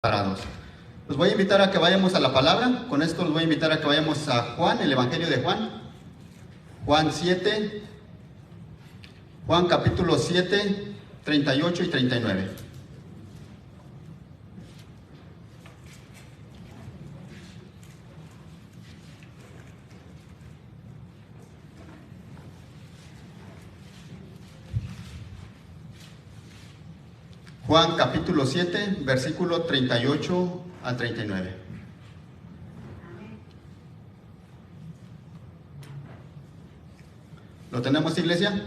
Parados. Los voy a invitar a que vayamos a la palabra. Con esto los voy a invitar a que vayamos a Juan, el Evangelio de Juan. Juan 7, Juan capítulo 7, 38 y 39. Juan capítulo 7, versículo 38 al 39. ¿Lo tenemos, iglesia?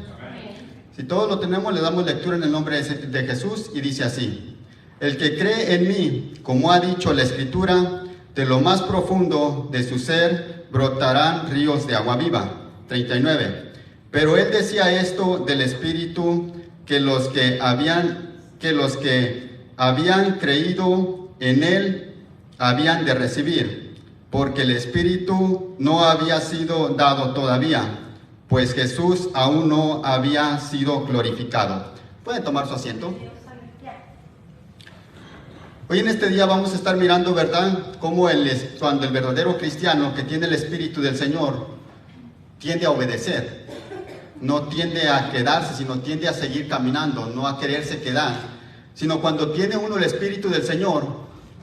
Si todos lo tenemos, le damos lectura en el nombre de Jesús y dice así: el que cree en mí, como ha dicho la Escritura, de lo más profundo de su ser brotarán ríos de agua viva. 39. Pero él decía esto del Espíritu que los que habían creído en él habían de recibir, porque el Espíritu no había sido dado todavía, pues Jesús aún no había sido glorificado. ¿Pueden tomar su asiento? Hoy en este día vamos a estar mirando, ¿verdad?, cómo cuando el verdadero cristiano que tiene el Espíritu del Señor tiende a obedecer. No tiende a quedarse, sino tiende a seguir caminando, no a quererse quedar. Sino cuando tiene uno el Espíritu del Señor,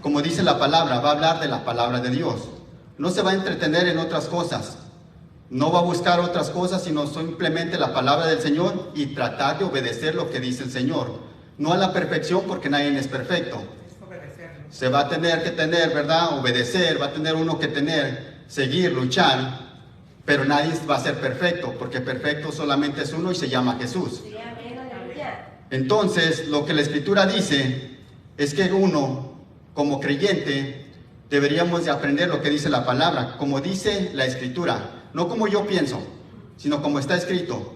como dice la palabra, va a hablar de la palabra de Dios. No se va a entretener en otras cosas. No va a buscar otras cosas, sino simplemente la palabra del Señor y tratar de obedecer lo que dice el Señor. No a la perfección, porque nadie es perfecto. Se va a tener que tener, ¿verdad?, obedecer, va a tener uno que seguir, luchar, pero nadie va a ser perfecto, porque perfecto solamente es uno y se llama Jesús. Entonces, lo que la Escritura dice es que uno, como creyente, deberíamos de aprender lo que dice la palabra, como dice la Escritura, no como yo pienso, sino como está escrito.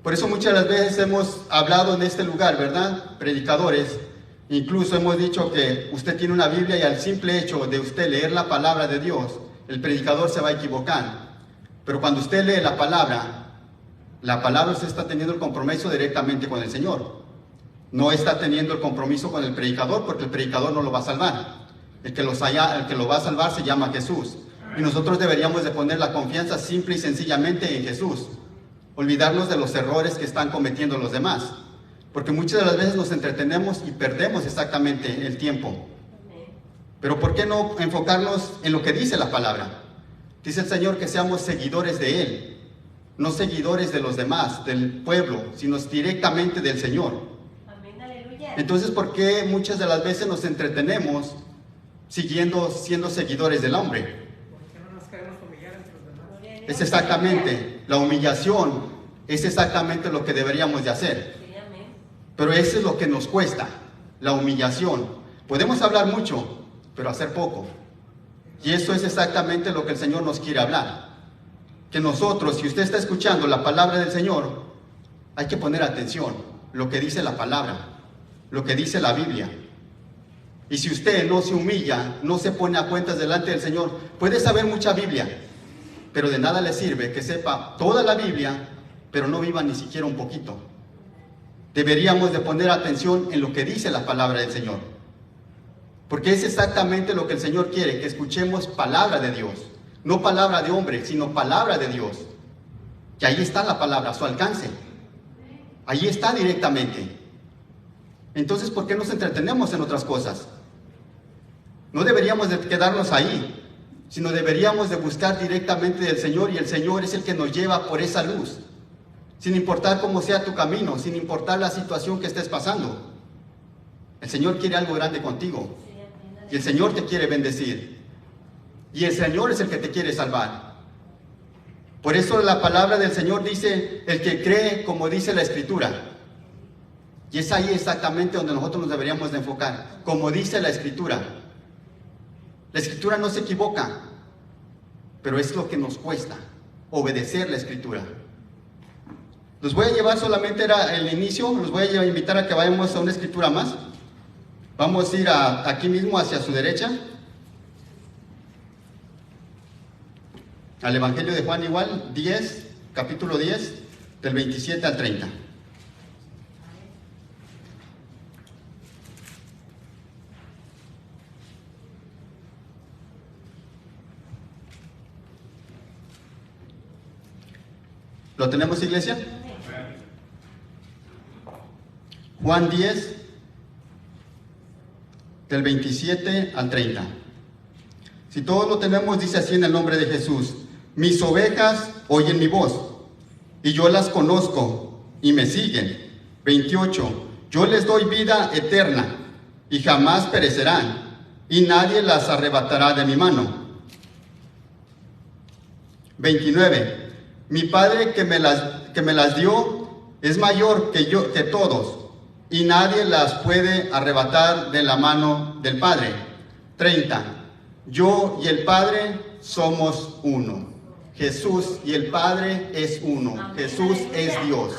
Por eso muchas de las veces hemos hablado en este lugar, ¿verdad?, predicadores, incluso hemos dicho que usted tiene una Biblia y al simple hecho de usted leer la palabra de Dios, el predicador se va a equivocar. Pero cuando usted lee la palabra usted está teniendo el compromiso directamente con el Señor. No está teniendo el compromiso con el predicador, porque el predicador no lo va a salvar. El que lo va a salvar se llama Jesús. Y nosotros deberíamos de poner la confianza simple y sencillamente en Jesús. Olvidarnos de los errores que están cometiendo los demás. Porque muchas de las veces nos entretenemos y perdemos exactamente el tiempo. Pero ¿por qué no enfocarnos en lo que dice la palabra? Dice el Señor que seamos seguidores de Él, no seguidores de los demás, del pueblo, sino directamente del Señor. Amén, aleluya. Entonces, ¿por qué muchas de las veces nos entretenemos siendo seguidores del hombre? Porque no nos queremos humillar entre los demás. Es exactamente, la humillación es exactamente lo que deberíamos de hacer. Pero eso es lo que nos cuesta, la humillación. Podemos hablar mucho, pero hacer poco. Y eso es exactamente lo que el Señor nos quiere hablar. Que nosotros, si usted está escuchando la palabra del Señor, hay que poner atención, lo que dice la palabra, lo que dice la Biblia. Y si usted no se humilla, no se pone a cuentas delante del Señor, puede saber mucha Biblia, pero de nada le sirve que sepa toda la Biblia, pero no viva ni siquiera un poquito. Deberíamos de poner atención en lo que dice la palabra del Señor. Porque es exactamente lo que el Señor quiere, que escuchemos palabra de Dios. No palabra de hombre, sino palabra de Dios. Que ahí está la palabra, a su alcance. Ahí está directamente. Entonces, ¿por qué nos entretenemos en otras cosas? No deberíamos de quedarnos ahí, sino deberíamos de buscar directamente del Señor, y el Señor es el que nos lleva por esa luz. Sin importar cómo sea tu camino, sin importar la situación que estés pasando. El Señor quiere algo grande contigo. Y el Señor te quiere bendecir. Y el Señor es el que te quiere salvar. Por eso la palabra del Señor dice, el que cree como dice la Escritura. Y es ahí exactamente donde nosotros nos deberíamos de enfocar. Como dice la Escritura. La Escritura no se equivoca. Pero es lo que nos cuesta, obedecer la Escritura. Los voy a llevar, solamente era el inicio, los voy a invitar a que vayamos a una escritura más. Vamos a ir aquí mismo hacia su derecha. Al Evangelio de Juan igual, capítulo 10, del 27 al 30. ¿Lo tenemos, iglesia? Juan 10, del 27 al 30. Si todos lo tenemos, dice así en el nombre de Jesús: mis ovejas oyen mi voz, y yo las conozco, y me siguen. 28. Yo les doy vida eterna, y jamás perecerán, y nadie las arrebatará de mi mano. 29. Mi Padre que me las dio es mayor que todos, y nadie las puede arrebatar de la mano del Padre. 30. Yo y el Padre somos uno. Jesús y el Padre es uno. Amén. Jesús es Dios.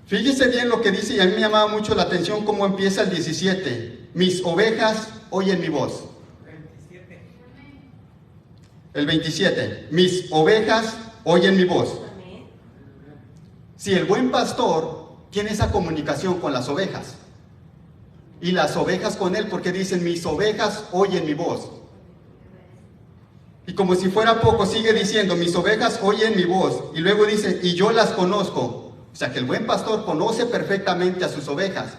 Fíjese bien lo que dice, y a mí me llamaba mucho la atención cómo empieza el 17. Mis ovejas oyen mi voz. El 27. Mis ovejas oyen mi voz. Si el buen pastor tiene esa comunicación con las ovejas, y las ovejas con él, porque dicen mis ovejas oyen mi voz. Y como si fuera poco, sigue diciendo mis ovejas oyen mi voz, y luego dice y yo las conozco. O sea que el buen pastor conoce perfectamente a sus ovejas.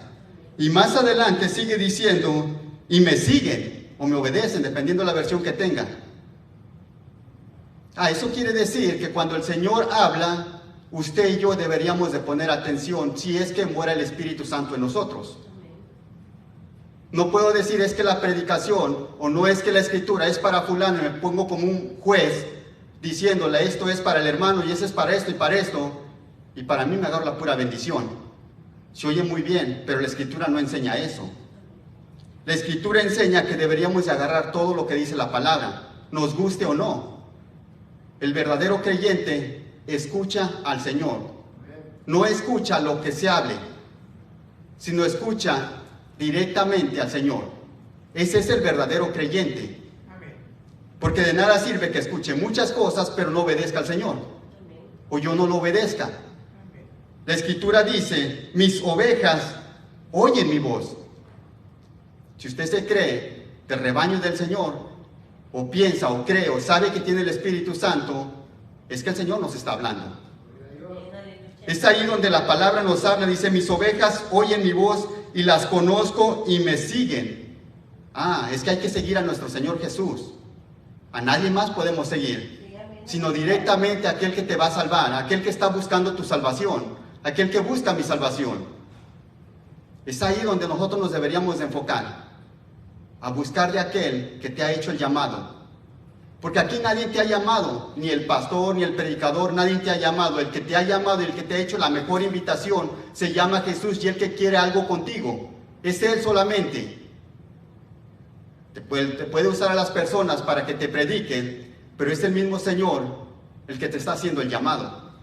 Y más adelante sigue diciendo y me siguen o me obedecen, dependiendo de la versión que tengan. Eso quiere decir que cuando el Señor habla, usted y yo deberíamos de poner atención si es que mora el Espíritu Santo en nosotros. No puedo decir es que la predicación o no es que la escritura es para fulano y me pongo como un juez diciéndole esto es para el hermano y ese es para esto y para esto, y para mí me agarro la pura bendición. Se oye muy bien, pero la escritura no enseña eso. La escritura enseña que deberíamos de agarrar todo lo que dice la palabra, nos guste o no. El verdadero creyente escucha al Señor, no escucha lo que se hable, sino escucha directamente al Señor. Ese es el verdadero creyente. Porque de nada sirve que escuche muchas cosas pero no obedezca al Señor, o yo no lo obedezca. La escritura dice mis ovejas oyen mi voz. Si usted se cree del rebaño del Señor, o piensa o cree o sabe que tiene el Espíritu Santo, es que el Señor nos está hablando. Es ahí donde la palabra nos habla, dice mis ovejas oyen mi voz y las conozco y me siguen. Es que hay que seguir a nuestro Señor Jesús. A nadie más podemos seguir, sino directamente a aquel que te va a salvar, a aquel que está buscando tu salvación, aquel que busca mi salvación. Es ahí donde nosotros nos deberíamos de enfocar, a buscar de aquel que te ha hecho el llamado. Porque aquí nadie te ha llamado, ni el pastor, ni el predicador, nadie te ha llamado. El que te ha llamado y el que te ha hecho la mejor invitación se llama Jesús, y el que quiere algo contigo es Él solamente. Te puede usar a las personas para que te prediquen, pero es el mismo Señor el que te está haciendo el llamado.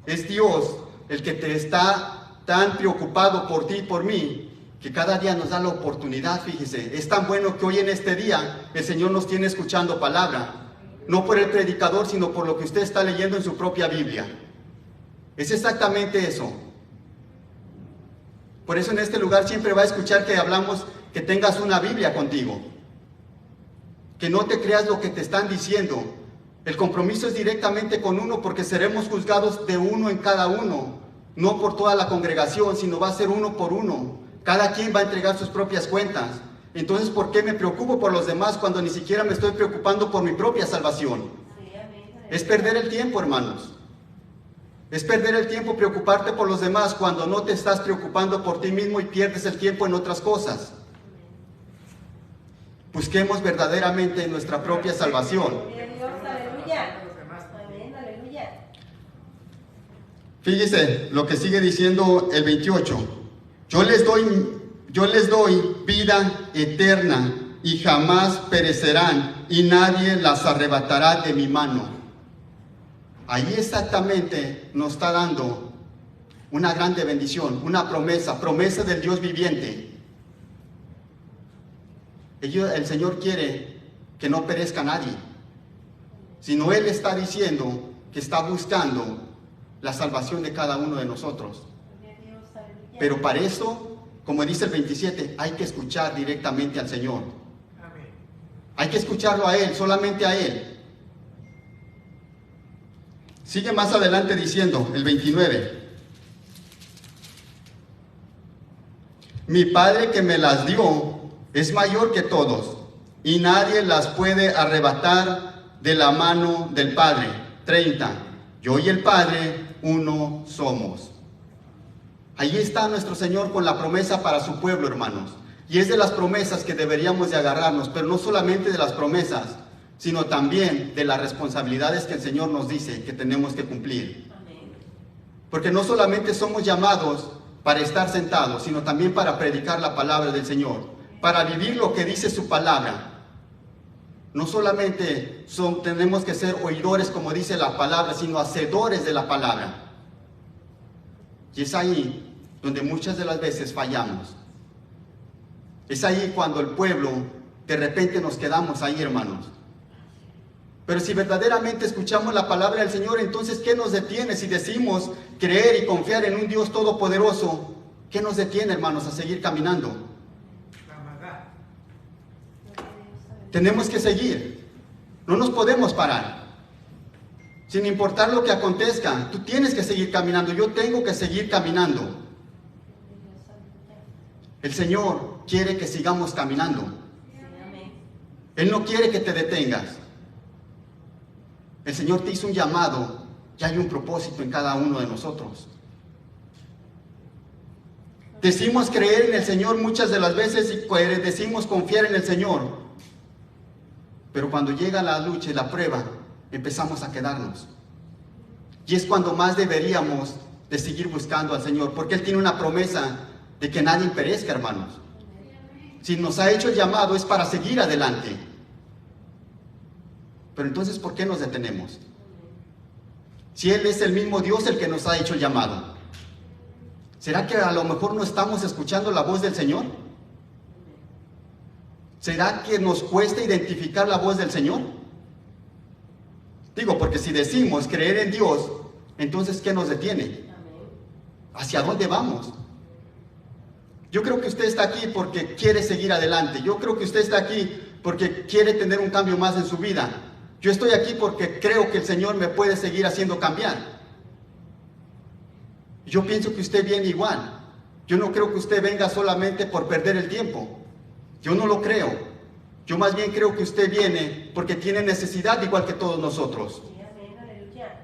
Es Dios el que te está tan preocupado por ti y por mí, que cada día nos da la oportunidad. Fíjese, es tan bueno que hoy en este día el Señor nos tiene escuchando palabra, no por el predicador, sino por lo que usted está leyendo en su propia Biblia. Es exactamente eso. Por eso en este lugar siempre va a escuchar que hablamos que tengas una Biblia contigo, que no te creas lo que te están diciendo. El compromiso es directamente con uno, porque seremos juzgados de uno en cada uno, no por toda la congregación, sino va a ser uno por uno. Cada quien va a entregar sus propias cuentas. Entonces, ¿por qué me preocupo por los demás cuando ni siquiera me estoy preocupando por mi propia salvación? Es perder el tiempo, hermanos. Es perder el tiempo preocuparte por los demás cuando no te estás preocupando por ti mismo y pierdes el tiempo en otras cosas. Busquemos verdaderamente nuestra propia salvación. Fíjese lo que sigue diciendo el 28. Yo les doy vida eterna y jamás perecerán y nadie las arrebatará de mi mano. Ahí exactamente nos está dando una grande bendición, una promesa del Dios viviente. El Señor quiere que no perezca nadie, sino Él está diciendo que está buscando la salvación de cada uno de nosotros. Pero para eso, como dice el 27, hay que escuchar directamente al Señor. Hay que escucharlo a Él, solamente a Él. Sigue más adelante diciendo, el 29. Mi Padre que me las dio es mayor que todos, y nadie las puede arrebatar de la mano del Padre. 30. Yo y el Padre, uno somos. Ahí está nuestro Señor con la promesa para su pueblo, hermanos. Y es de las promesas que deberíamos de agarrarnos, pero no solamente de las promesas, sino también de las responsabilidades que el Señor nos dice que tenemos que cumplir. Porque no solamente somos llamados para estar sentados, sino también para predicar la palabra del Señor, para vivir lo que dice su palabra. No solamente tenemos que ser oidores, como dice la palabra, sino hacedores de la palabra. Y es ahí donde muchas de las veces fallamos. Es ahí cuando el pueblo, de repente nos quedamos ahí, hermanos. Pero si verdaderamente escuchamos la palabra del Señor, entonces ¿qué nos detiene si decimos creer y confiar en un Dios todopoderoso? ¿Qué nos detiene, hermanos, a seguir caminando? La maldad. Tenemos que seguir. No nos podemos parar. Sin importar lo que acontezca, tú tienes que seguir caminando. Yo tengo que seguir caminando. El Señor quiere que sigamos caminando. Él no quiere que te detengas. El Señor te hizo un llamado y hay un propósito en cada uno de nosotros. Decimos creer en el Señor muchas de las veces y decimos confiar en el Señor. Pero cuando llega la lucha y la prueba, empezamos a quedarnos. Y es cuando más deberíamos de seguir buscando al Señor, porque Él tiene una promesa de que nadie perezca, hermanos. Si nos ha hecho el llamado es para seguir adelante. Pero entonces, ¿por qué nos detenemos? Si Él es el mismo Dios el que nos ha hecho el llamado, ¿será que a lo mejor no estamos escuchando la voz del Señor? ¿Será que nos cuesta identificar la voz del Señor? Digo, porque si decimos creer en Dios, entonces ¿qué nos detiene? ¿Hacia dónde vamos? Yo creo que usted está aquí porque quiere seguir adelante. Yo creo que usted está aquí porque quiere tener un cambio más en su vida. Yo estoy aquí porque creo que el Señor me puede seguir haciendo cambiar. Yo pienso que usted viene igual. Yo no creo que usted venga solamente por perder el tiempo. Yo no lo creo. Yo más bien creo que usted viene porque tiene necesidad igual que todos nosotros.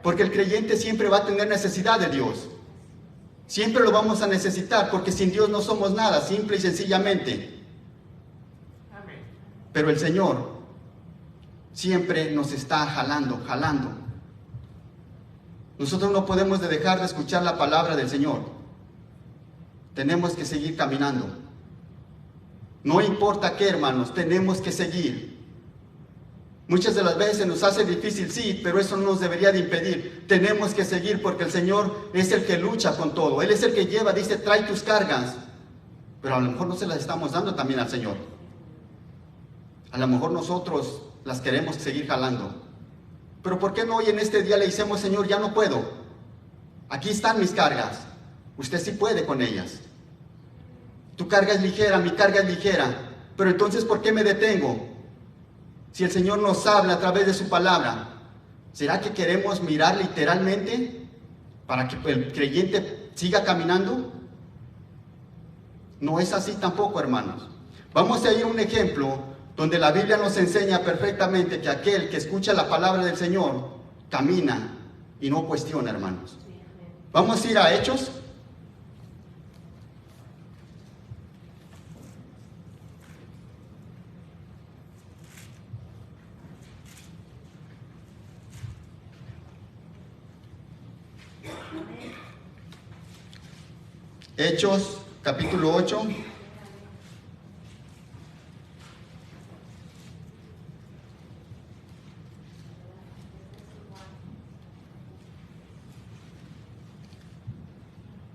Porque el creyente siempre va a tener necesidad de Dios. Siempre lo vamos a necesitar porque sin Dios no somos nada, simple y sencillamente. Pero el Señor siempre nos está jalando. Nosotros no podemos dejar de escuchar la palabra del Señor. Tenemos que seguir caminando. No importa qué, hermanos, tenemos que seguir. Muchas de las veces nos hace difícil, sí, pero eso no nos debería de impedir. Tenemos que seguir porque el Señor es el que lucha con todo. Él es el que lleva, dice, trae tus cargas. Pero a lo mejor no se las estamos dando también al Señor. A lo mejor nosotros las queremos seguir jalando. Pero ¿por qué no hoy en este día le decimos, Señor, ya no puedo? Aquí están mis cargas. Usted sí puede con ellas. Tu carga es ligera, mi carga es ligera. Pero entonces, ¿por qué me detengo? Si el Señor nos habla a través de su palabra, ¿será que queremos mirar literalmente para que el creyente siga caminando? No es así tampoco, hermanos. Vamos a ir a un ejemplo donde la Biblia nos enseña perfectamente que aquel que escucha la palabra del Señor camina y no cuestiona, hermanos. Vamos a ir a Hechos. Hechos, capítulo 8.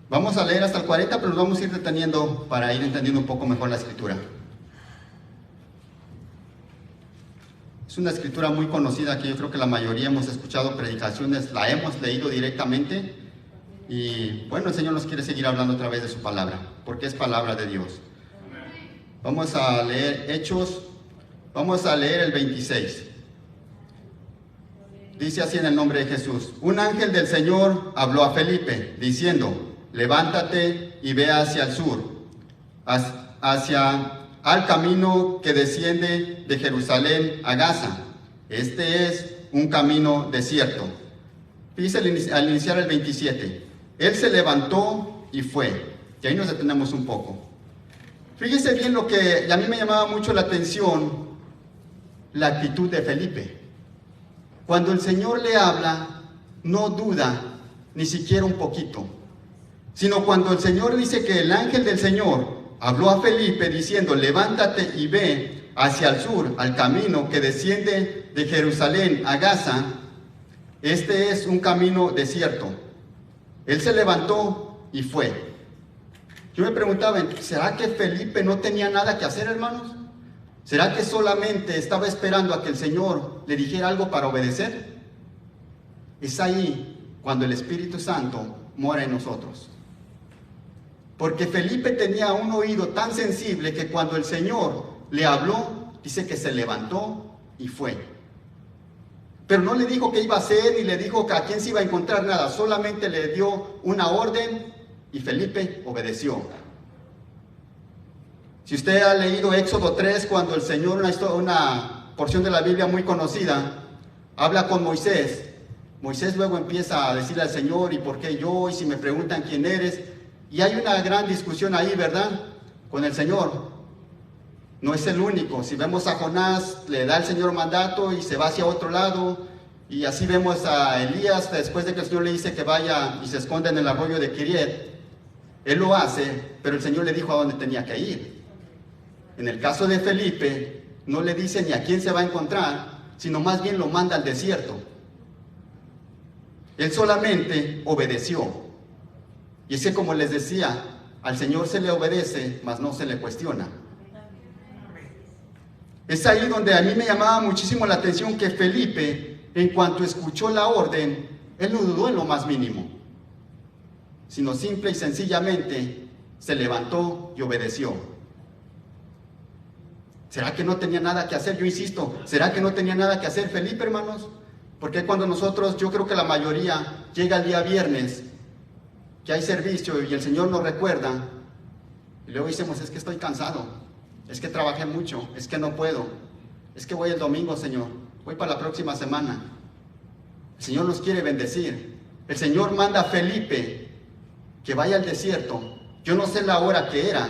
Vamos a leer hasta el 40, pero nos vamos a ir deteniendo para ir entendiendo un poco mejor la escritura. Es una escritura muy conocida que yo creo que la mayoría hemos escuchado predicaciones, la hemos leído directamente. Y bueno, el Señor nos quiere seguir hablando a través de su palabra, porque es palabra de Dios. Vamos a leer Hechos, vamos a leer el 26. Dice así en el nombre de Jesús: un ángel del Señor habló a Felipe, diciendo: levántate y ve hacia el sur, al camino que desciende de Jerusalén a Gaza. Este es un camino desierto. Dice al iniciar el 27, él se levantó y fue. Y ahí nos detenemos un poco. Fíjese bien lo que a mí me llamaba mucho la atención, la actitud de Felipe. Cuando el Señor le habla, no duda ni siquiera un poquito, sino cuando el Señor dice que el ángel del Señor habló a Felipe diciendo: levántate y ve hacia el sur, al camino que desciende de Jerusalén a Gaza. Este es un camino desierto. Él se levantó y fue. Yo me preguntaba, ¿será que Felipe no tenía nada que hacer, hermanos? ¿Será que solamente estaba esperando a que el Señor le dijera algo para obedecer? Es ahí cuando el Espíritu Santo mora en nosotros. Porque Felipe tenía un oído tan sensible que cuando el Señor le habló, dice que se levantó y fue. Pero no le dijo qué iba a hacer, ni le dijo a quién se iba a encontrar, nada. Solamente le dio una orden y Felipe obedeció. Si usted ha leído Éxodo 3, cuando el Señor, una porción de la Biblia muy conocida, habla con Moisés. Moisés luego empieza a decirle al Señor: ¿y por qué yo? Y si me preguntan quién eres. Y hay una gran discusión ahí, ¿verdad? Con el Señor. No es el único. Si vemos a Jonás, le da el Señor mandato y se va hacia otro lado. Y así vemos a Elías, después de que el Señor le dice que vaya y se esconda en el arroyo de Kiriet. Él lo hace, pero el Señor le dijo a dónde tenía que ir. En el caso de Felipe, no le dice ni a quién se va a encontrar, sino más bien lo manda al desierto. Él solamente obedeció. Y es que, como les decía, al Señor se le obedece, mas no se le cuestiona. Es ahí donde a mí me llamaba muchísimo la atención que Felipe, en cuanto escuchó la orden, él no dudó en lo más mínimo, sino simple y sencillamente se levantó y obedeció. ¿Será que no tenía nada que hacer? Yo insisto, ¿será que no tenía nada que hacer Felipe, hermanos? Porque cuando nosotros, yo creo que la mayoría, llega el día viernes, que hay servicio y el Señor nos recuerda, y luego decimos: es que estoy cansado, es que trabajé mucho, es que no puedo, es que voy el domingo, Señor, voy para la próxima semana. El Señor nos quiere bendecir. El Señor manda a Felipe que vaya al desierto. Yo no sé la hora que era,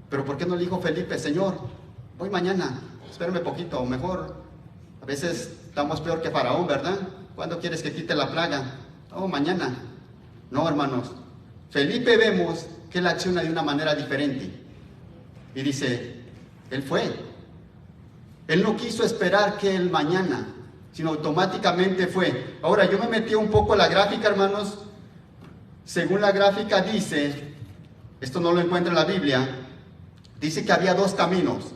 pero ¿por qué no le dijo Felipe: Señor, voy mañana, espérame poquito? O mejor, a veces estamos peor que Faraón, ¿verdad? ¿Cuándo quieres que quite la plaga? Oh, mañana. No, hermanos. Felipe vemos que él acciona de una manera diferente. Y dice, él fue. Él no quiso esperar que el mañana, sino automáticamente fue. Ahora, yo me metí un poco a la gráfica, hermanos. Según la gráfica dice, esto no lo encuentro en la Biblia, dice que había dos caminos.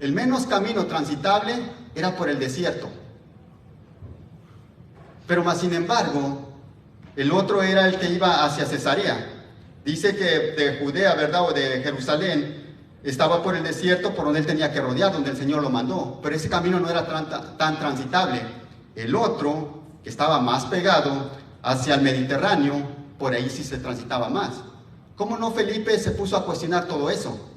El menos camino transitable era por el desierto. Pero más sin embargo, el otro era el que iba hacia Cesarea. Dice que de Judea, ¿verdad? O de Jerusalén, estaba por el desierto por donde él tenía que rodear, donde el Señor lo mandó. Pero ese camino no era tan transitable. El otro, que estaba más pegado hacia el Mediterráneo, por ahí sí se transitaba más. ¿Cómo no Felipe se puso a cuestionar todo eso?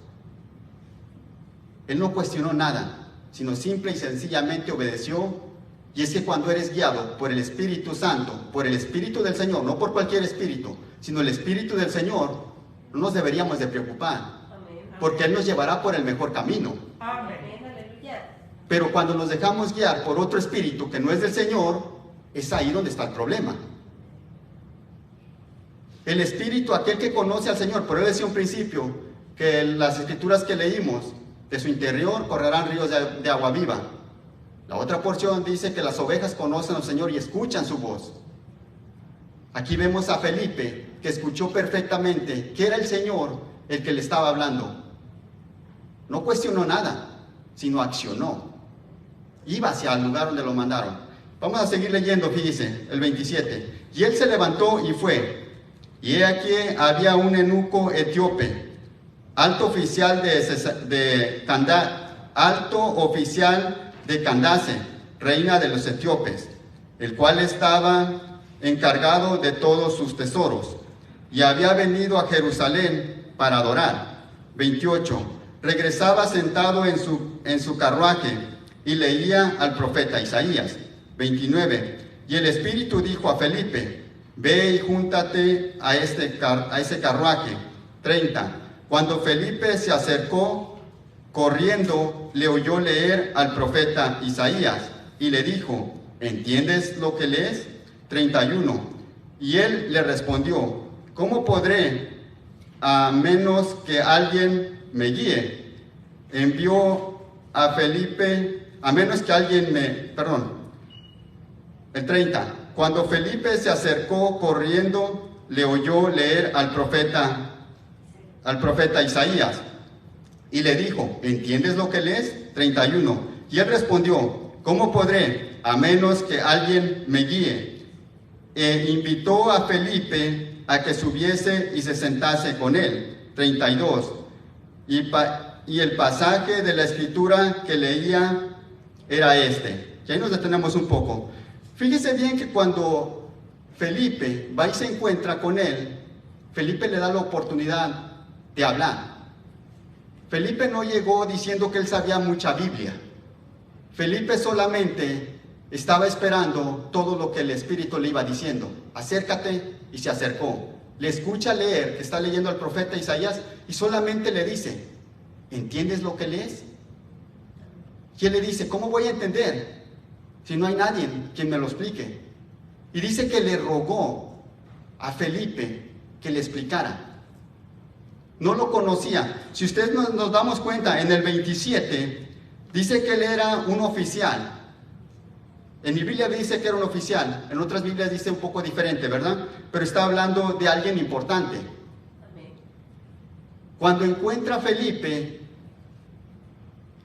Él no cuestionó nada, sino simple y sencillamente obedeció. Y es que cuando eres guiado por el Espíritu Santo, por el Espíritu del Señor, no por cualquier espíritu, sino el Espíritu del Señor, no nos deberíamos de preocupar, porque Él nos llevará por el mejor camino. Pero cuando nos dejamos guiar por otro espíritu que no es del Señor, es ahí donde está el problema. El espíritu, aquel que conoce al Señor, por él decía un principio, que las escrituras que leímos, de su interior correrán ríos de agua viva. La otra porción dice que las ovejas conocen al Señor y escuchan su voz. Aquí vemos a Felipe, que escuchó perfectamente que era el Señor el que le estaba hablando. No cuestionó nada, sino accionó. Iba hacia el lugar donde lo mandaron. Vamos a seguir leyendo, fíjese, el 27. Y él se levantó y fue. Y he aquí había un eunuco etíope, alto oficial de Candace, reina de los etíopes, el cual estaba encargado de todos sus tesoros, y había venido a Jerusalén para adorar. 28. Regresaba sentado en su carruaje y leía al profeta Isaías. 29. Y el Espíritu dijo a Felipe: ve y júntate a ese carruaje. 30. Cuando Felipe se acercó corriendo, le oyó leer al profeta Isaías y le dijo: ¿entiendes lo que lees? 31. Y él le respondió: ¿cómo podré, a menos que alguien me guíe? Envió a Felipe, a menos que alguien el 30. Cuando Felipe se acercó corriendo, le oyó leer al profeta Isaías y le dijo: ¿entiendes lo que lees? 31. Y él respondió: ¿cómo podré, a menos que alguien me guíe? E invitó a Felipe a que subiese y se sentase con él. 32. Y el pasaje de la escritura que leía era este. Y ahí nos detenemos un poco. Fíjese bien que cuando Felipe va y se encuentra con él, Felipe le da la oportunidad de hablar. Felipe no llegó diciendo que él sabía mucha Biblia. Felipe solamente estaba esperando todo lo que el Espíritu le iba diciendo. Acércate, y se acercó. Le escucha leer, que está leyendo al profeta Isaías, y solamente le dice: ¿entiendes lo que lees? Y él le dice: ¿cómo voy a entender si no hay nadie quien me lo explique? Y dice que le rogó a Felipe que le explicara. No lo conocía. Si ustedes nos damos cuenta, en el 27 dice que él era un oficial. En mi Biblia dice que era un oficial, en otras Biblias dice un poco diferente, ¿verdad? Pero está hablando de alguien importante. Cuando encuentra a Felipe,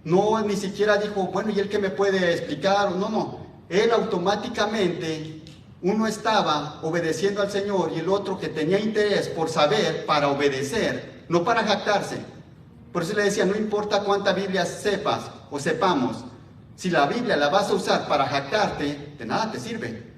no ni siquiera dijo: bueno, ¿y él qué me puede explicar? No. Él automáticamente, uno estaba obedeciendo al Señor y el otro que tenía interés por saber para obedecer, no para jactarse. Por eso le decía: no importa cuánta Biblia sepas o sepamos, si la Biblia la vas a usar para jactarte, de nada te sirve.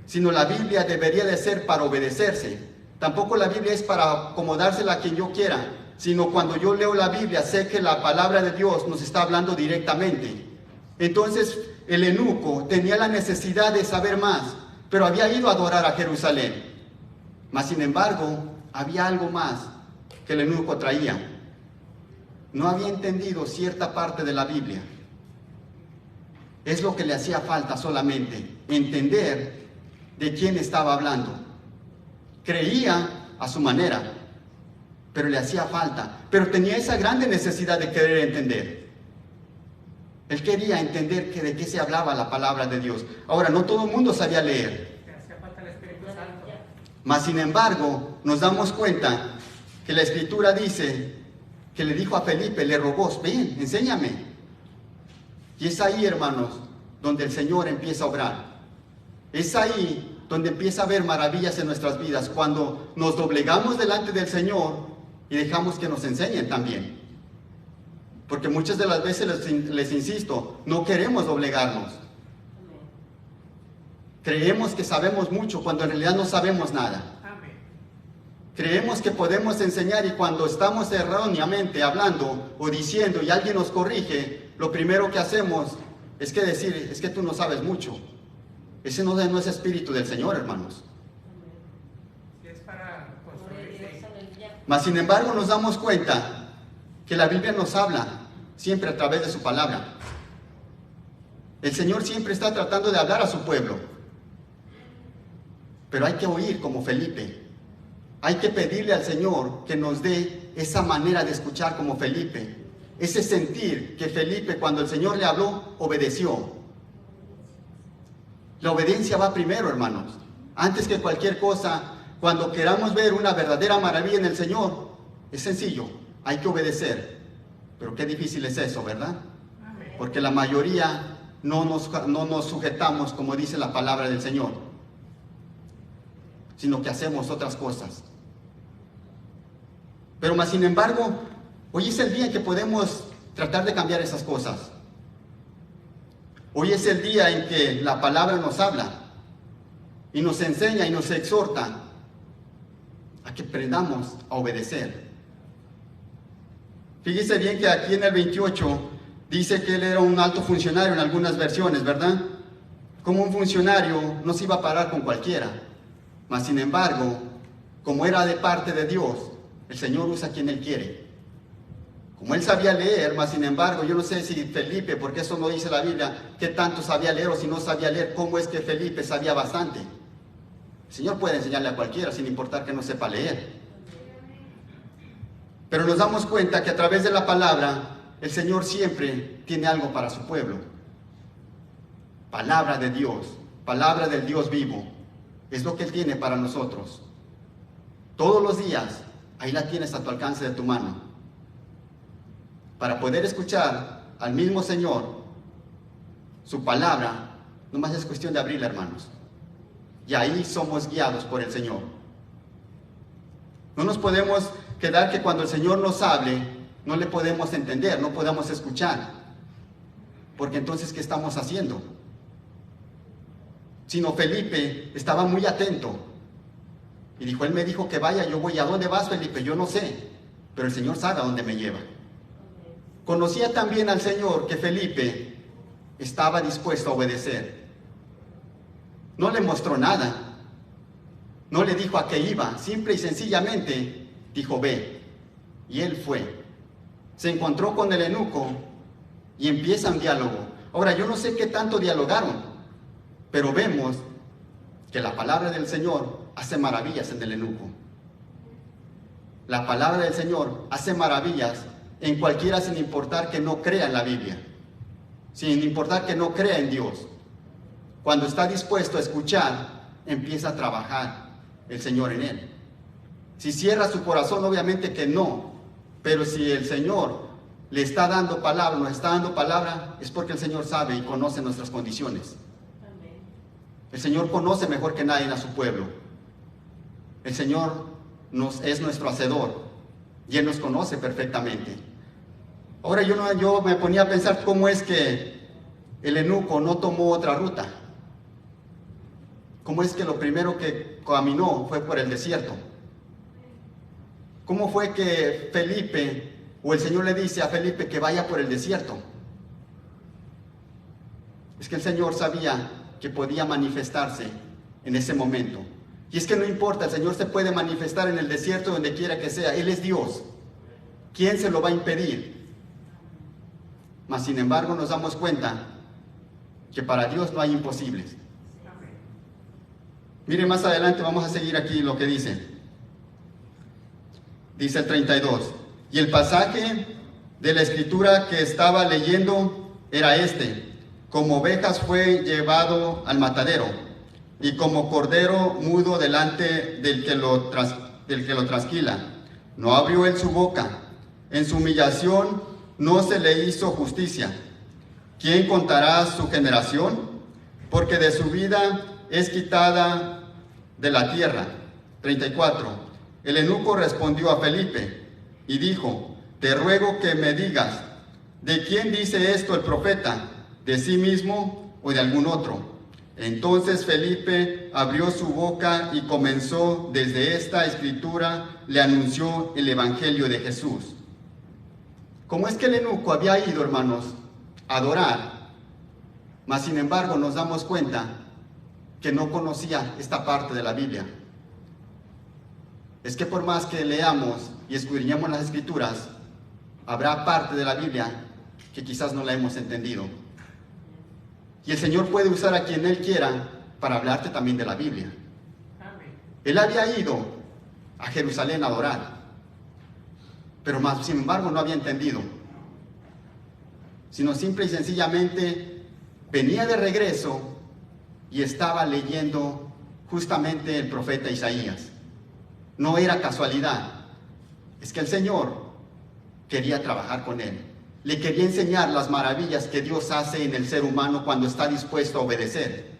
Sino la Biblia debería de ser para obedecerse. Tampoco la Biblia es para acomodársela a quien yo quiera, sino cuando yo leo la Biblia sé que la palabra de Dios nos está hablando directamente. Entonces el eunuco tenía la necesidad de saber más, pero había ido a adorar a Jerusalén. Mas sin embargo, había algo más que el eunuco traía. No había entendido cierta parte de la Biblia. Es lo que le hacía falta solamente, entender de quién estaba hablando. Creía a su manera, pero le hacía falta. Pero tenía esa grande necesidad de querer entender. Él quería entender que de qué se hablaba la palabra de Dios. Ahora, no todo el mundo sabía leer. Le hacía falta el Espíritu Santo. Mas sin embargo, nos damos cuenta que la Escritura dice que le dijo a Felipe, le rogó: ven, enséñame. Y es ahí, hermanos, donde el Señor empieza a obrar. Es ahí donde empieza a haber maravillas en nuestras vidas, cuando nos doblegamos delante del Señor y dejamos que nos enseñen también. Porque muchas de las veces les insisto, no queremos doblegarnos. Creemos que sabemos mucho cuando en realidad no sabemos nada. Creemos que podemos enseñar, y cuando estamos erróneamente hablando o diciendo y alguien nos corrige, lo primero que hacemos es que decir: es que tú no sabes mucho. Ese no es espíritu del Señor, hermanos. Es para construir. Mas sin embargo nos damos cuenta que la Biblia nos habla siempre a través de su palabra. El Señor siempre está tratando de hablar a su pueblo. Pero hay que oír como Felipe. Hay que pedirle al Señor que nos dé esa manera de escuchar como Felipe. Ese sentir que Felipe, cuando el Señor le habló, obedeció. La obediencia va primero, hermanos. Antes que cualquier cosa, cuando queramos ver una verdadera maravilla en el Señor, es sencillo, hay que obedecer. Pero qué difícil es eso, ¿verdad? Porque la mayoría no nos sujetamos, como dice la palabra del Señor, sino que hacemos otras cosas. Pero más sin embargo, hoy es el día en que podemos tratar de cambiar esas cosas. Hoy es el día en que la palabra nos habla y nos enseña y nos exhorta a que aprendamos a obedecer. Fíjese bien que aquí en el 28 dice que él era un alto funcionario en algunas versiones, ¿verdad? Como un funcionario no se iba a parar con cualquiera, mas sin embargo, como era de parte de Dios, el Señor usa a quien Él quiere. Como él sabía leer, mas sin embargo, yo no sé si Felipe, porque eso no dice la Biblia, qué tanto sabía leer o si no sabía leer, cómo es que Felipe sabía bastante. El Señor puede enseñarle a cualquiera sin importar que no sepa leer. Pero nos damos cuenta que a través de la palabra, el Señor siempre tiene algo para su pueblo. Palabra de Dios, palabra del Dios vivo, es lo que Él tiene para nosotros. Todos los días, ahí la tienes a tu alcance de tu mano. Para poder escuchar al mismo Señor, su palabra, nomás es cuestión de abrirla, hermanos. Y ahí somos guiados por el Señor. No nos podemos quedar que cuando el Señor nos hable, no le podemos entender, no podemos escuchar. Porque entonces, ¿qué estamos haciendo? Sino Felipe estaba muy atento. Y dijo, Él me dijo que vaya, yo voy. ¿A dónde vas, Felipe? Yo no sé. Pero el Señor sabe a dónde me lleva. Conocía también al Señor que Felipe estaba dispuesto a obedecer. No le mostró nada. No le dijo a qué iba. Simple y sencillamente dijo, ve. Y él fue. Se encontró con el eunuco y empieza un diálogo. Ahora, yo no sé qué tanto dialogaron, pero vemos que la palabra del Señor hace maravillas en el eunuco. La palabra del Señor hace maravillas en cualquiera sin importar que no crea en la Biblia, sin importar que no crea en Dios. Cuando está dispuesto a escuchar, empieza a trabajar el Señor en él. Si cierra su corazón, obviamente que no, pero si el Señor le está dando palabra, nos está dando palabra, es porque el Señor sabe y conoce nuestras condiciones. El Señor conoce mejor que nadie a su pueblo. El Señor es nuestro hacedor y Él nos conoce perfectamente. Ahora yo me ponía a pensar cómo es que el eunuco no tomó otra ruta. ¿Cómo es que lo primero que caminó fue por el desierto? ¿Cómo fue que Felipe, o el Señor le dice a Felipe que vaya por el desierto? Es que el Señor sabía que podía manifestarse en ese momento. Y es que no importa, el Señor se puede manifestar en el desierto donde quiera que sea. Él es Dios. ¿Quién se lo va a impedir? Mas sin embargo nos damos cuenta que para Dios no hay imposibles. Mire, más adelante vamos a seguir aquí lo que dice. Dice el 32. Y el pasaje de la escritura que estaba leyendo era este: como ovejas fue llevado al matadero, y como cordero mudo delante del que lo trasquila. No abrió él su boca. En su humillación no se le hizo justicia. ¿Quién contará su generación? Porque de su vida es quitada de la tierra. 34. El eunuco respondió a Felipe y dijo: te ruego que me digas, ¿de quién dice esto el profeta? ¿De sí mismo o de algún otro? Entonces Felipe abrió su boca y comenzó desde esta escritura, le anunció el evangelio de Jesús. Como es que el eunuco había ido, hermanos, a adorar, mas sin embargo nos damos cuenta que no conocía esta parte de la Biblia. Es que por más que leamos y escudriñemos las escrituras, habrá parte de la Biblia que quizás no la hemos entendido. Y el Señor puede usar a quien Él quiera para hablarte también de la Biblia. Él había ido a Jerusalén a adorar, pero más, sin embargo no había entendido, sino simple y sencillamente venía de regreso y estaba leyendo justamente el profeta Isaías. No era casualidad, es que el Señor quería trabajar con él. Le quería enseñar las maravillas que Dios hace en el ser humano cuando está dispuesto a obedecer.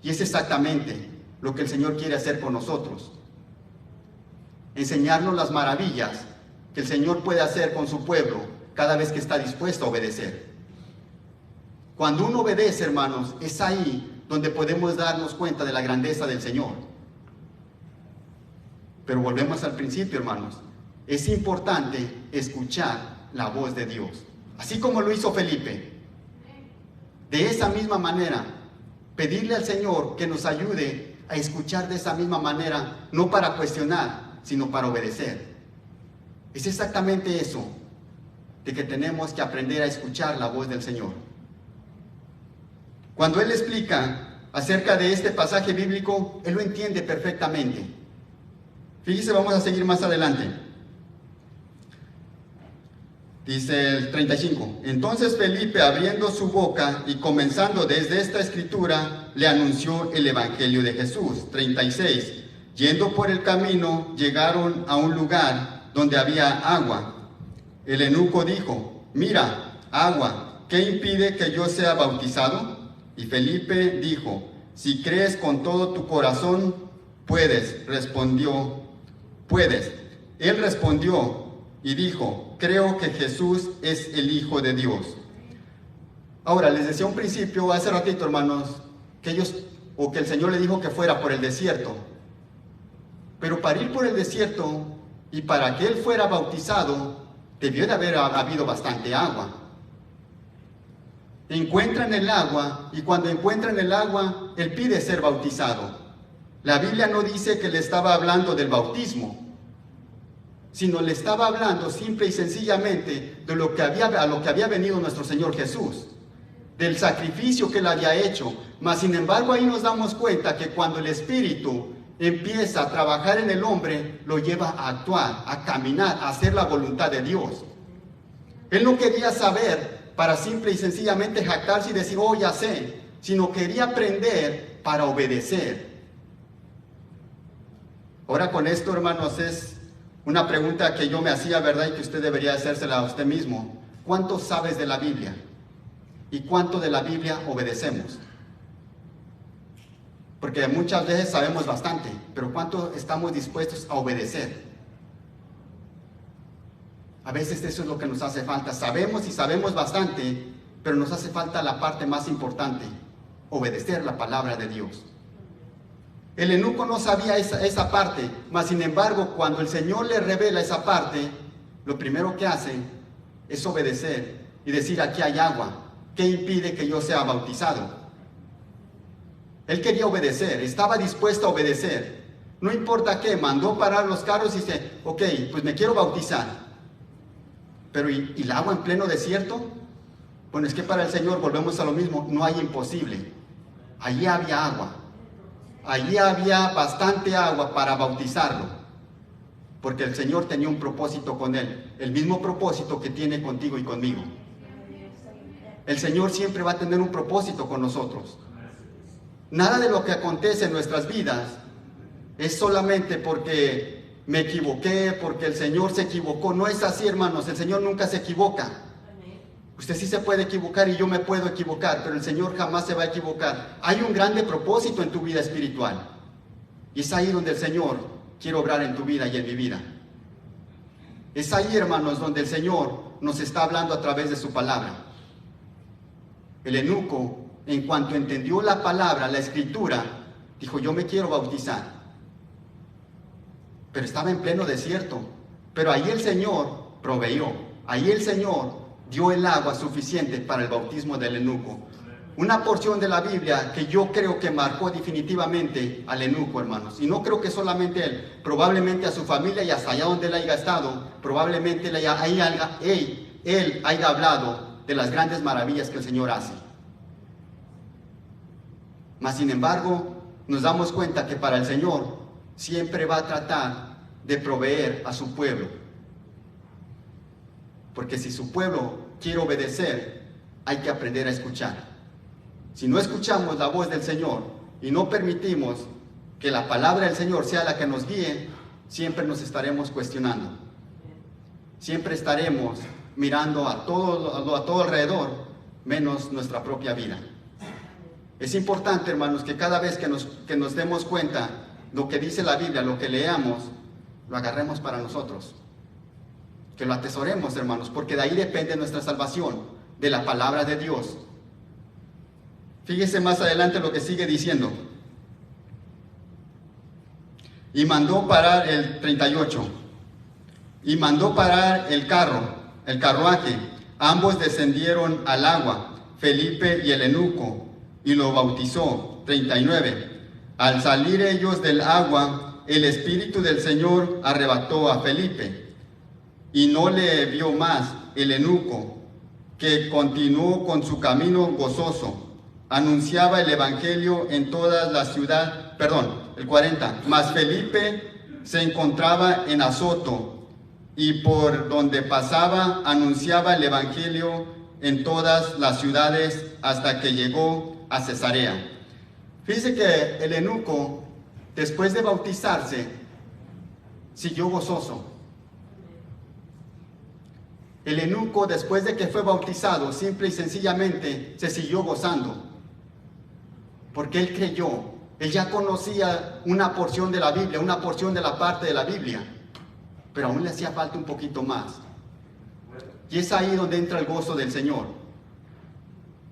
Y es exactamente lo que el Señor quiere hacer con nosotros. Enseñarnos las maravillas que el Señor puede hacer con su pueblo cada vez que está dispuesto a obedecer. Cuando uno obedece, hermanos, es ahí donde podemos darnos cuenta de la grandeza del Señor. Pero volvemos al principio, hermanos. Es importante escuchar la voz de Dios. Así como lo hizo Felipe. De esa misma manera, pedirle al Señor que nos ayude a escuchar de esa misma manera, no para cuestionar, sino para obedecer. Es exactamente eso, de que tenemos que aprender a escuchar la voz del Señor. Cuando Él explica acerca de este pasaje bíblico, Él lo entiende perfectamente. Fíjese, vamos a seguir más adelante. Dice el 35. Entonces Felipe, abriendo su boca y comenzando desde esta escritura, le anunció el evangelio de Jesús. 36. Yendo por el camino, llegaron a un lugar donde había agua. El eunuco dijo: mira, agua, ¿qué impide que yo sea bautizado? Y Felipe dijo: si crees con todo tu corazón, puedes. Respondió: puedes. Él respondió y dijo: creo que Jesús es el Hijo de Dios. Ahora, les decía un principio, hace ratito, hermanos, que el Señor le dijo que fuera por el desierto. Pero para ir por el desierto y para que Él fuera bautizado, debió de haber habido bastante agua. Encuentran el agua, y cuando encuentran el agua, Él pide ser bautizado. La Biblia no dice que le estaba hablando del bautismo, sino le estaba hablando simple y sencillamente de a lo que había venido nuestro Señor Jesús, del sacrificio que Él había hecho. Mas sin embargo, ahí nos damos cuenta que cuando el Espíritu empieza a trabajar en el hombre, lo lleva a actuar, a caminar, a hacer la voluntad de Dios. Él no quería saber para simple y sencillamente jactarse y decir: oh, ya sé, sino quería aprender para obedecer. Ahora, con esto, hermanos, es una pregunta que yo me hacía, ¿verdad? Y que usted debería hacérsela a usted mismo. ¿Cuánto sabes de la Biblia? ¿Y cuánto de la Biblia obedecemos? Porque muchas veces sabemos bastante, pero ¿cuánto estamos dispuestos a obedecer? A veces eso es lo que nos hace falta. Sabemos y sabemos bastante, pero nos hace falta la parte más importante: obedecer la palabra de Dios. El eunuco no sabía esa parte, mas sin embargo, cuando el Señor le revela esa parte, lo primero que hace es obedecer y decir: aquí hay agua, ¿qué impide que yo sea bautizado? Él quería obedecer, estaba dispuesto a obedecer. No importa qué, mandó parar los carros y dice: ok, pues me quiero bautizar. Pero ¿y el agua en pleno desierto? Bueno, es que para el Señor, volvemos a lo mismo, no hay imposible. Allí había agua. Allí había bastante agua para bautizarlo, porque el Señor tenía un propósito con él, el mismo propósito que tiene contigo y conmigo. El Señor siempre va a tener un propósito con nosotros. Nada de lo que acontece en nuestras vidas es solamente porque me equivoqué, porque el Señor se equivocó. No es así, hermanos, el Señor nunca se equivoca. Usted sí se puede equivocar y yo me puedo equivocar, pero el Señor jamás se va a equivocar. Hay un grande propósito en tu vida espiritual. Y es ahí donde el Señor quiere obrar en tu vida y en mi vida. Es ahí, hermanos, donde el Señor nos está hablando a través de su palabra. El eunuco, en cuanto entendió la palabra, la escritura, dijo: yo me quiero bautizar. Pero estaba en pleno desierto. Pero ahí el Señor proveyó. Ahí el Señor dio el agua suficiente para el bautismo del eunuco. Una porción de la Biblia que yo creo que marcó definitivamente al eunuco, hermanos. Y no creo que solamente él, probablemente a su familia y hasta allá donde él haya estado, probablemente él haya hablado de las grandes maravillas que el Señor hace. Mas sin embargo, nos damos cuenta que para el Señor siempre va a tratar de proveer a su pueblo. Porque si su pueblo quiere obedecer, hay que aprender a escuchar. Si no escuchamos la voz del Señor y no permitimos que la palabra del Señor sea la que nos guíe, siempre nos estaremos cuestionando. Siempre estaremos mirando a todo alrededor, menos nuestra propia vida. Es importante, hermanos, que cada vez que nos demos cuenta lo que dice la Biblia, lo que leamos, lo agarremos para nosotros. Que lo atesoremos, hermanos, porque de ahí depende nuestra salvación, de la palabra de Dios. Fíjese más adelante lo que sigue diciendo. Y mandó parar el 38. Y mandó parar el carruaje. Ambos descendieron al agua, Felipe y el eunuco, y lo bautizó. 39. Al salir ellos del agua, el Espíritu del Señor arrebató a Felipe, y no le vio más el eunuco, que continuó con su camino gozoso. Anunciaba el Evangelio en toda la ciudad. El 40. Mas Felipe se encontraba en Azoto, y por donde pasaba anunciaba el Evangelio en todas las ciudades hasta que llegó a Cesarea. Fíjese que el eunuco, después de bautizarse, siguió gozoso. El eunuco, después de que fue bautizado, simple y sencillamente se siguió gozando, porque él creyó. Él ya conocía una porción de la Biblia, una porción de la parte de la Biblia, pero aún le hacía falta un poquito más. Y es ahí donde entra el gozo del Señor.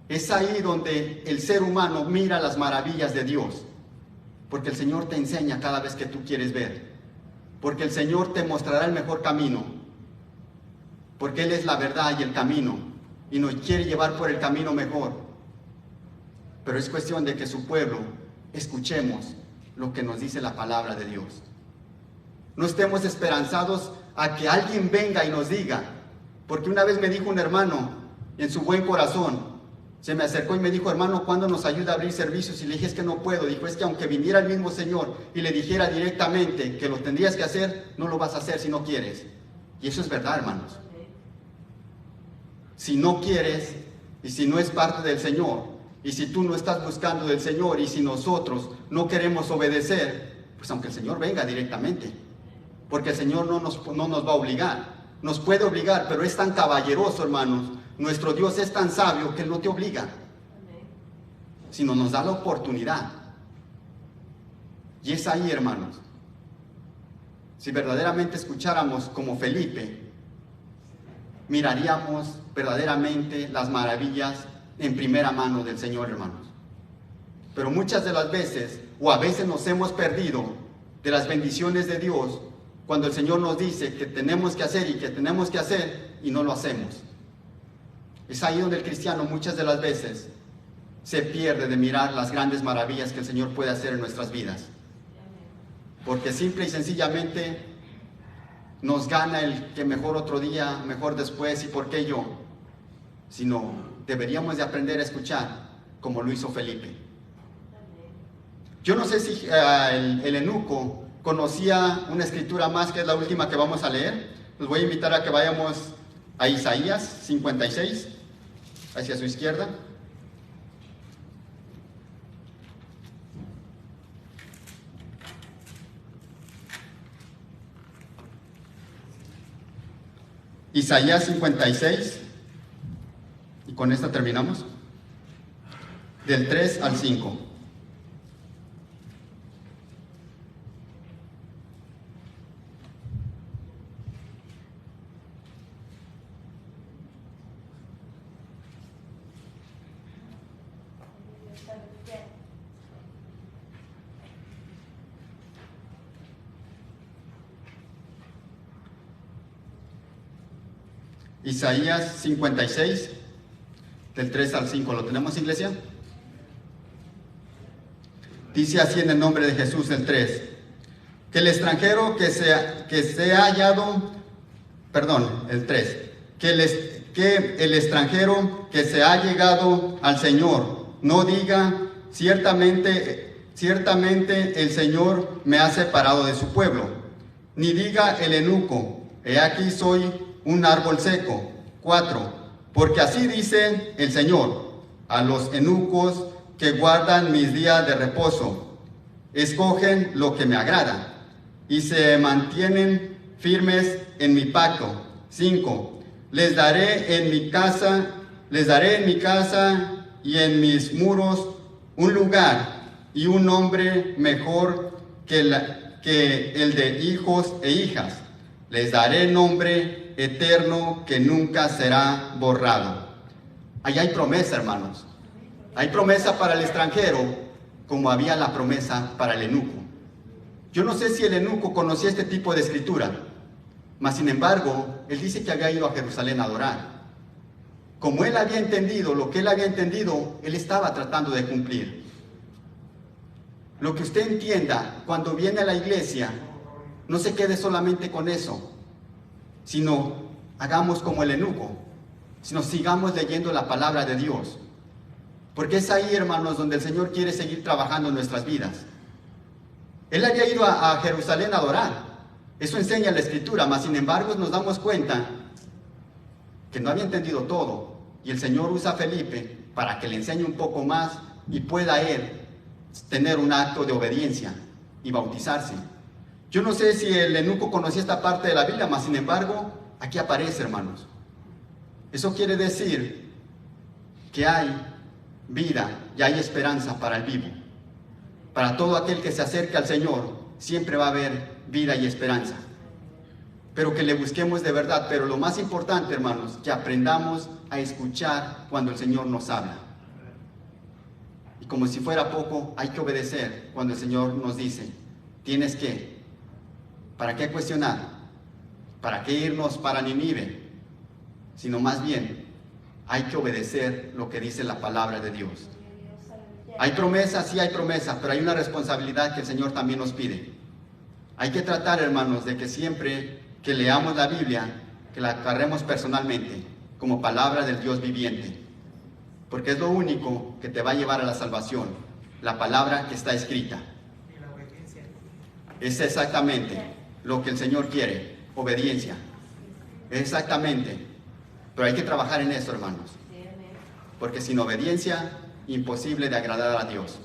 Es ahí donde el ser humano mira las maravillas de Dios, porque el Señor te enseña cada vez que tú quieres ver, porque el Señor te mostrará el mejor camino, porque Él es la verdad y el camino, y nos quiere llevar por el camino mejor. Pero es cuestión de que su pueblo escuchemos lo que nos dice la palabra de Dios. No estemos esperanzados a que alguien venga y nos diga, porque una vez me dijo un hermano en su buen corazón, se me acercó y me dijo: hermano, ¿cuándo nos ayuda a abrir servicios? Y le dije: es que no puedo. Dijo: es que aunque viniera el mismo Señor y le dijera directamente que lo tendrías que hacer, no lo vas a hacer si no quieres. Y eso es verdad, hermanos. Si no quieres, y si no es parte del Señor, y si tú no estás buscando del Señor, y si nosotros no queremos obedecer, pues aunque el Señor venga directamente, porque el Señor no nos va a obligar. Nos puede obligar, pero es tan caballeroso, hermanos. Nuestro Dios es tan sabio que Él no te obliga, sino nos da la oportunidad. Y es ahí, hermanos, si verdaderamente escucháramos como Felipe, miraríamos verdaderamente las maravillas en primera mano del Señor, hermanos. Pero muchas de las veces, o a veces nos hemos perdido de las bendiciones de Dios, cuando el Señor nos dice que tenemos que hacer y que tenemos que hacer, y no lo hacemos. Es ahí donde el cristiano muchas de las veces se pierde de mirar las grandes maravillas que el Señor puede hacer en nuestras vidas. Porque simple y sencillamente nos gana el que mejor otro día, mejor después, y por qué yo. Sino deberíamos de aprender a escuchar como lo hizo Felipe. Yo no sé si el eunuco conocía una escritura más, que es la última que vamos a leer. Los voy a invitar a que vayamos a Isaías 56, hacia su izquierda. Isaías 56, y con esta terminamos, del 3 al 5. Isaías 56, del 3 al 5. ¿Lo tenemos, iglesia? Dice así en el nombre de Jesús, el 3. Que el extranjero que sea hallado, el 3. Que el extranjero que se ha llegado al Señor no diga: ciertamente el Señor me ha separado de su pueblo. Ni diga el eunuco: he aquí soy un árbol seco. 4. Porque así dice el Señor a los eunucos que guardan mis días de reposo: escogen lo que me agrada y se mantienen firmes en mi pacto. 5. Les daré en mi casa y en mis muros un lugar y un nombre mejor que el de hijos e hijas. Les daré nombre eterno que nunca será borrado. Ahí hay promesa, hermanos. Hay promesa para el extranjero, como había la promesa para el eunuco. Yo no sé si el eunuco conocía este tipo de escritura, mas sin embargo, él dice que había ido a Jerusalén a adorar. Como él había entendido lo que él había entendido, él estaba tratando de cumplir. Lo que usted entienda cuando viene a la iglesia, no se quede solamente con eso, sino hagamos como el eunuco, sino sigamos leyendo la palabra de Dios. Porque es ahí, hermanos, donde el Señor quiere seguir trabajando en nuestras vidas. Él había ido a Jerusalén a adorar. Eso enseña la Escritura, mas sin embargo nos damos cuenta que no había entendido todo. Y el Señor usa a Felipe para que le enseñe un poco más y pueda él tener un acto de obediencia y bautizarse. Yo no sé si el eunuco conocía esta parte de la Biblia, mas sin embargo, aquí aparece, hermanos. Eso quiere decir que hay vida y hay esperanza para el vivo. Para todo aquel que se acerque al Señor, siempre va a haber vida y esperanza. Pero que le busquemos de verdad. Pero lo más importante, hermanos, que aprendamos a escuchar cuando el Señor nos habla. Y como si fuera poco, hay que obedecer cuando el Señor nos dice, tienes que, ¿para qué cuestionar? ¿Para qué irnos para Nínive? Sino más bien, hay que obedecer lo que dice la palabra de Dios. Hay promesas, sí hay promesas, pero hay una responsabilidad que el Señor también nos pide. Hay que tratar, hermanos, de que siempre que leamos la Biblia, que la agarremos personalmente, como palabra del Dios viviente. Porque es lo único que te va a llevar a la salvación, la palabra que está escrita. Y la obediencia. Es exactamente lo que el Señor quiere, obediencia. Es exactamente. Pero hay que trabajar en eso, hermanos. Porque sin obediencia, imposible de agradar a Dios.